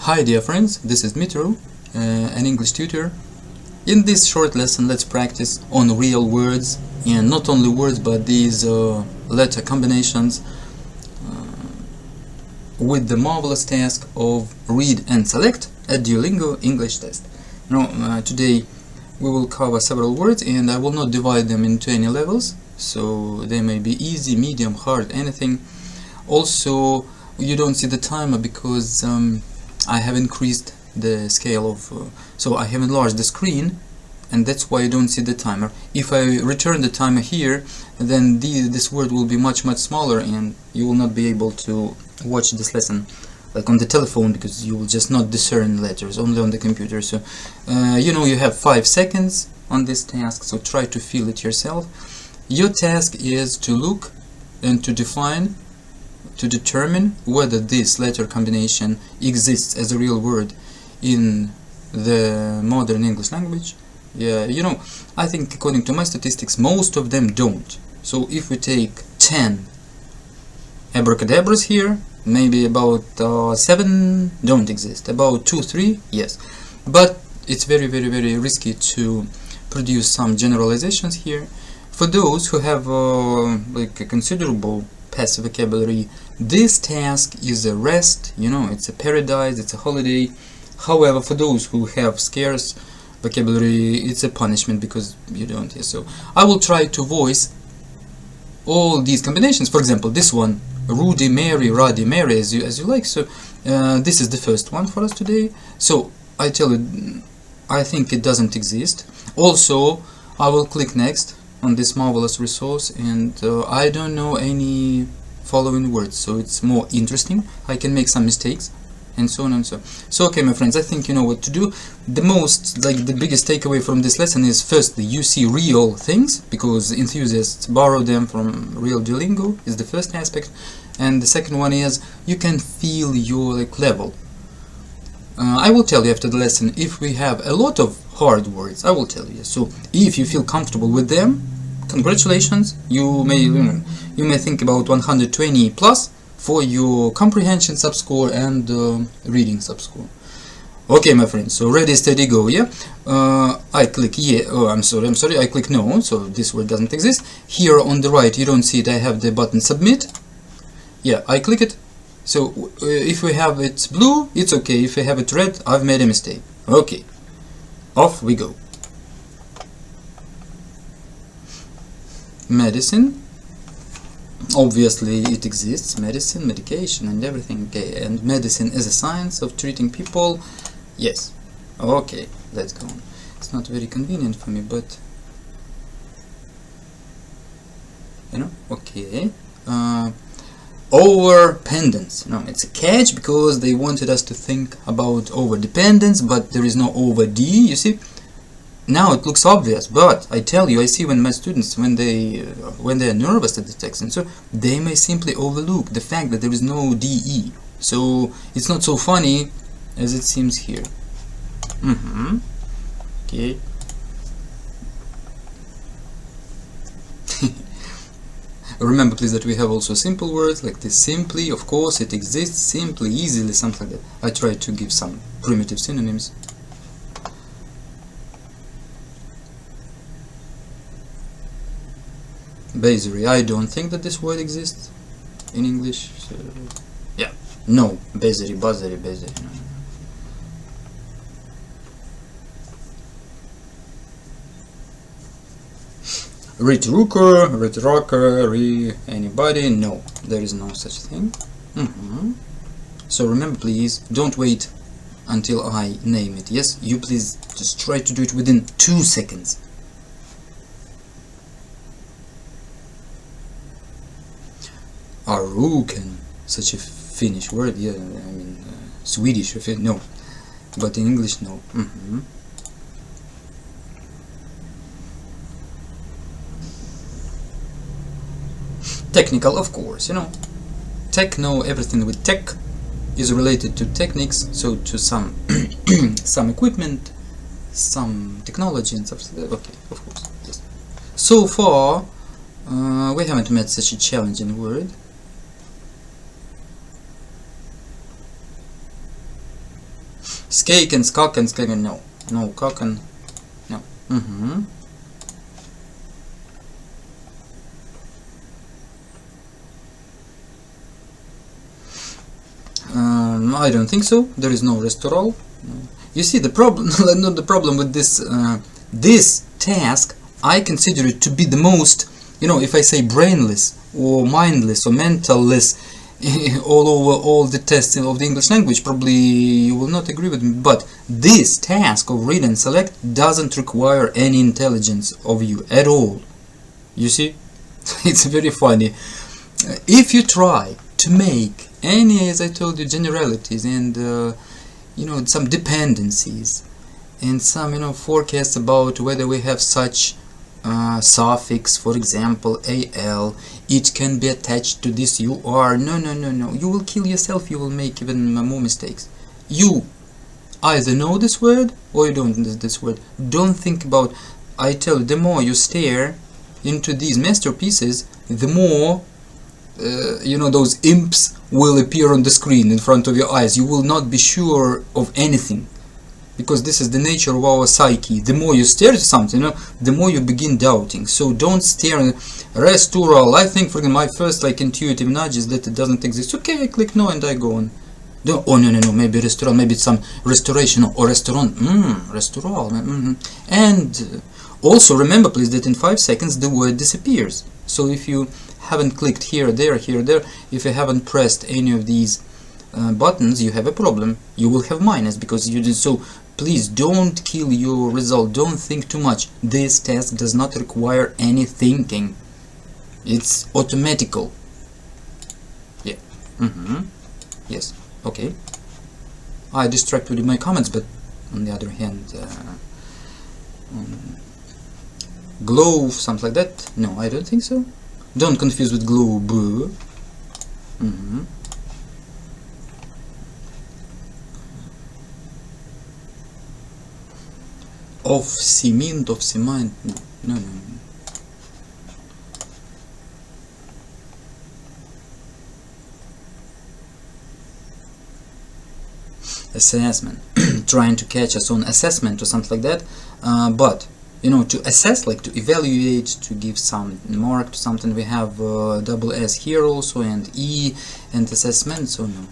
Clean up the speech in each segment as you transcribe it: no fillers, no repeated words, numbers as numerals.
Hi dear friends, this is Tutor, an English tutor. In this short lesson, let's practice on real words, and not only words but these letter combinations with the marvelous task of read and select a Duolingo English test. Now, today we will cover several words and I will not divide them into any levels, so they may be easy, medium, hard, anything. Also, you don't see the timer because I have increased the scale of so I have enlarged the screen, and that's why you don't see the timer. If I return the timer here, then this word will be much smaller and you will not be able to watch this lesson like on the telephone, because you will just not discern letters, only on the computer. So you have 5 seconds on this task, so try to feel it yourself. Your task is to look and to define, to determine whether this letter combination exists as a real word in the modern English language. Yeah, I think according to my statistics, most of them don't. So if we take 10 abracadabras here, maybe about 7 don't exist, about 2-3 yes, but it's very risky to produce some generalizations here. For those who have like a considerable passive vocabulary, this task is a rest, it's a paradise, it's a holiday. However, for those who have scarce vocabulary, it's a punishment because you don't. So I will try to voice all these combinations. For example, this one, Rudy, Mary, Ruddy, Mary, as you like. So this is the first one for us today. So I tell you, I think it doesn't exist. Also, I will click next on this marvelous resource, and I don't know any following words, so it's more interesting. I can make some mistakes and so on and so on. So okay, my friends, I think you know what to do. The biggest takeaway from this lesson is, firstly, you see real things because enthusiasts borrow them from real Duolingo, is the first aspect. And the second one is you can feel your level. I will tell you after the lesson if we have a lot of hard words. I will tell you. So if you feel comfortable with them, congratulations. You may think about 120 plus for your comprehension subscore and reading subscore. Okay, my friends. So ready, steady, go. Yeah. I click yeah. Oh, I'm sorry. I click no. So this word doesn't exist. Here on the right, you don't see it. I have the button submit. Yeah, I click it. So if we have it blue, it's okay. If we have it red, I've made a mistake. Okay, off we go. Medicine. Obviously it exists. Medicine, medication and everything. Okay, and medicine is a science of treating people. Yes. Okay, let's go on. It's not very convenient for me, but okay. Overdependence. No, it's a catch because they wanted us to think about overdependence, but there is no over D, you see. Now it looks obvious, but I tell you, I see when my students, when they are nervous at the text, and so they may simply overlook the fact that there is no DE. So it's not so funny as it seems here. Okay. Remember please that we have also simple words like this. Simply, of course, it exists. Simply, easily, something like that. I tried to give some primitive synonyms. Basery. I don't think that this word exists in English. So, yeah. No. Basery, buzzery, basery. No. Retrocker, retrocker, anybody? No, there is no such thing. So remember please, don't wait until I name it. Yes, you please just try to do it within 2 seconds. Aruken, such a Finnish word. Yeah, I mean Swedish, no, but in English, no. Technical, of course, techno, everything with tech is related to techniques, so to some some equipment, some technology and stuff. Okay, of course, yes. So far we haven't met such a challenging word. Skaken, skaken, skaken, no. No, kaken, no. I don't think so. There is no restaurant. No. You see, the problem, not the problem with this this task, I consider it to be the most, you know, if I say brainless or mindless or mentalless all over all the tests of the English language, probably you will not agree with me, but this task of read and select doesn't require any intelligence of you at all. You see? It's very funny. If you try to make any, as I told you, generalities and you know, some dependencies and some, you know, forecasts about whether we have such suffix, for example, al, it can be attached to this ur. No, no, no, no. You will kill yourself. You will make even more mistakes. You either know this word or you don't know this word. Don't think about. I tell you, the more you stare into these masterpieces, the more you know, those imps will appear on the screen in front of your eyes. You will not be sure of anything, because this is the nature of our psyche. The more you stare at something, you know, the more you begin doubting. So don't stare. Restaural, I think, for my first like intuitive nudge is that it doesn't exist. Okay, I click no and I go on. Oh no, no, no, maybe restaurant, maybe it's some restoration or restaurant. Restaural. And also remember, please, that in 5 seconds the word disappears. So if you haven't clicked here, there, if you haven't pressed any of these buttons, you have a problem. You will have minus because you did. So please don't kill your result. Don't think too much. This task does not require any thinking. It's automatical. Yeah. Yes. Okay. I distract with my comments, but on the other hand, glove, something like that. No, I don't think so. Don't confuse with globe. Of cement, of cement. No, no, no. Assessment. Trying to catch us on assessment or something like that. But you know, to assess, like to evaluate, to give some mark to something, we have double S here also, and E, and assessment, so no.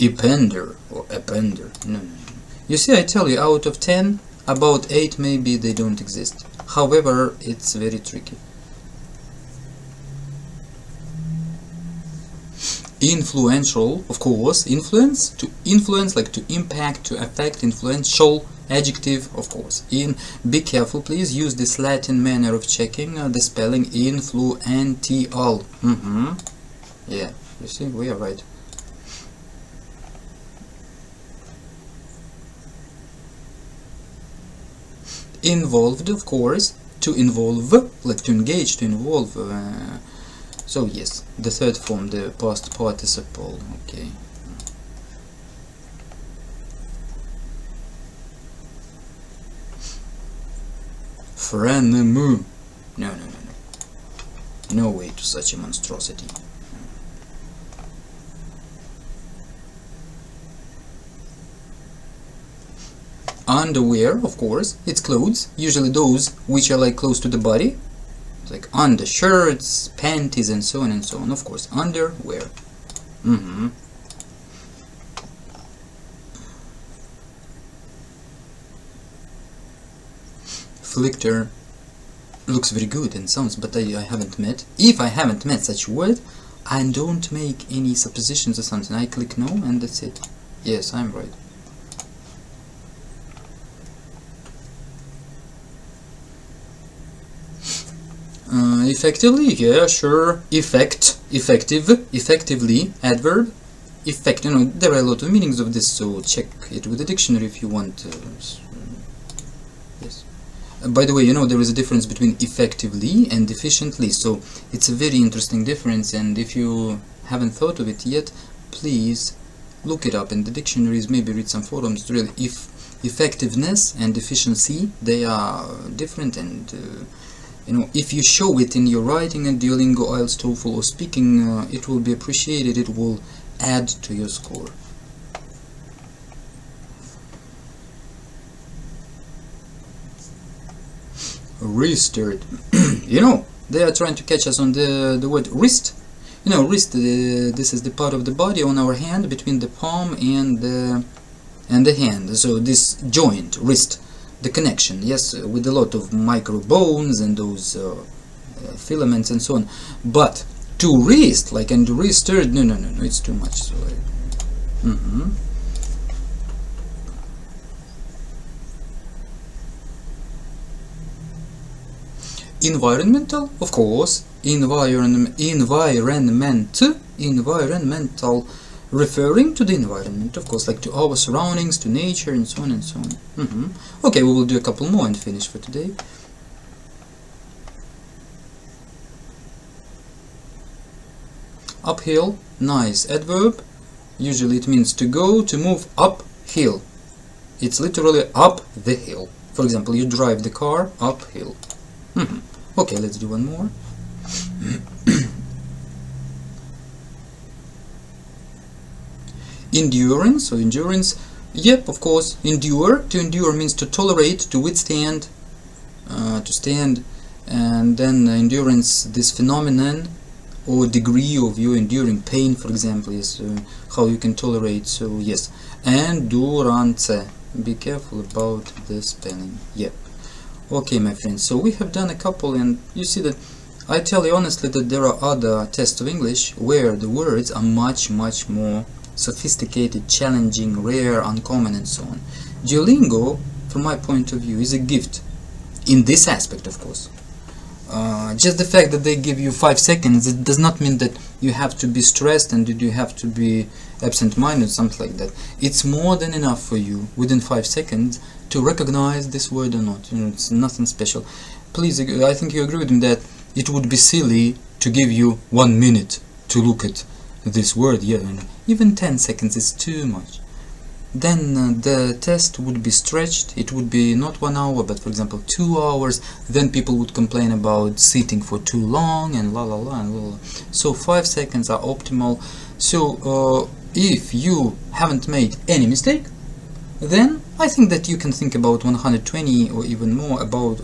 Appender or appender. No, no, no. You see, I tell you, out of 10, about 8 maybe they don't exist. However, it's very tricky. Influential, of course. Influence, to influence, like to impact, to affect. Influential, adjective, of course. Be careful, please. Use this Latin manner of checking the spelling. Influential. Yeah, you see, we are right. Involved, of course. To involve, like to engage, to involve. So yes, the third form, the past participle. Okay. Frenemy. No, no, no, no. No way to such a monstrosity. Underwear, of course, it's clothes, usually those which are like close to the body, like undershirts, panties, and so on and so on. Of course, underwear. Flicker looks very good and sounds, but I haven't met. If I haven't met such a word, I don't make any suppositions or something. I click no and that's it. Yes, I'm right. Effectively, yeah, sure. Effectively, adverb. Effect, you know, there are a lot of meanings of this, so check it with the dictionary if you want. Yes. By the way, you know, there is a difference between effectively and efficiently, so it's a very interesting difference, and if you haven't thought of it yet, please look it up in the dictionaries, maybe read some forums. Really, if effectiveness and efficiency, they are different, and if you show it in your writing at Duolingo, IELTS, TOEFL, or speaking, it will be appreciated. It will add to your score. Wristed. They are trying to catch us on the word wrist. Wrist, this is the part of the body on our hand between the palm and the hand. So this joint, wrist, the connection, yes, with a lot of micro bones and those filaments and so on. But to wrist, like and wristed, no, it's too much. So environmental, of course. Environmental, referring to the environment, of course, like to our surroundings, to nature, and so on and so on. Okay, we will do a couple more and finish for today. Uphill, nice adverb. Usually it means to go, to move uphill. It's literally up the hill. For example, you drive the car uphill. Okay, let's do one more. Endurance, or endurance. Yep, of course, endure. To endure means to tolerate, to withstand, to stand. And then endurance, this phenomenon or degree of you enduring pain, for example, is how you can tolerate. So yes, endurance. Be careful about the spelling. Yep. Okay, my friends, so we have done a couple, and you see that I tell you honestly that there are other tests of English where the words are much more sophisticated, challenging, rare, uncommon, and so on. Duolingo, from my point of view, is a gift in this aspect, of course. Just the fact that they give you 5 seconds, it does not mean that you have to be stressed and that you have to be absent-minded, something like that. It's more than enough for you within 5 seconds to recognize this word or not. It's nothing special. Please, I think you agree with me that it would be silly to give you 1 minute to look at this word. Yeah, even 10 seconds is too much. Then the test would be stretched. It would be not 1 hour, but for example 2 hours. Then people would complain about sitting for too long and la la la and la la. So 5 seconds are optimal. So if you haven't made any mistake, then I think that you can think about 120 or even more about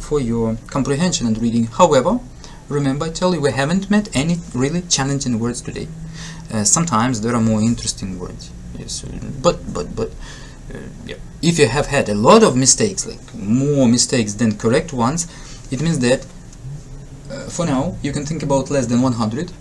for your comprehension and reading. However, remember, I tell you, we haven't met any really challenging words today. Sometimes there are more interesting words. Yes, but yeah. If you have had a lot of mistakes, like more mistakes than correct ones, it means that for now you can think about less than 100.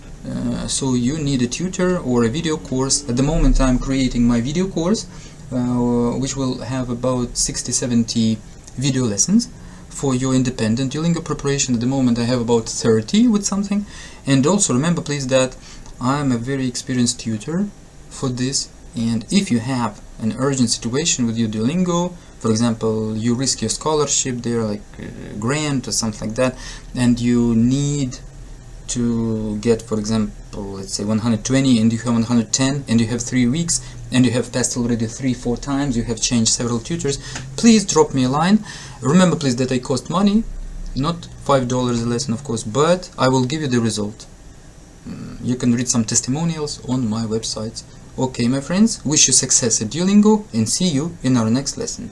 So you need a tutor or a video course. At the moment I'm creating my video course, which will have about 60-70 video lessons for your independent Duolingo preparation. At the moment I have about 30 with something. And also remember please that I'm a very experienced tutor for this, and if you have an urgent situation with your Duolingo, for example you risk your scholarship there, like grant or something like that, and you need to get, for example, let's say 120 and you have 110 and you have 3 weeks and you have passed already 3-4 times, you have changed several tutors, please drop me a line. Remember please that I cost money, not $5 a lesson of course, but I will give you the result. You can read some testimonials on my website. Okay my friends, wish you success at Duolingo and see you in our next lesson.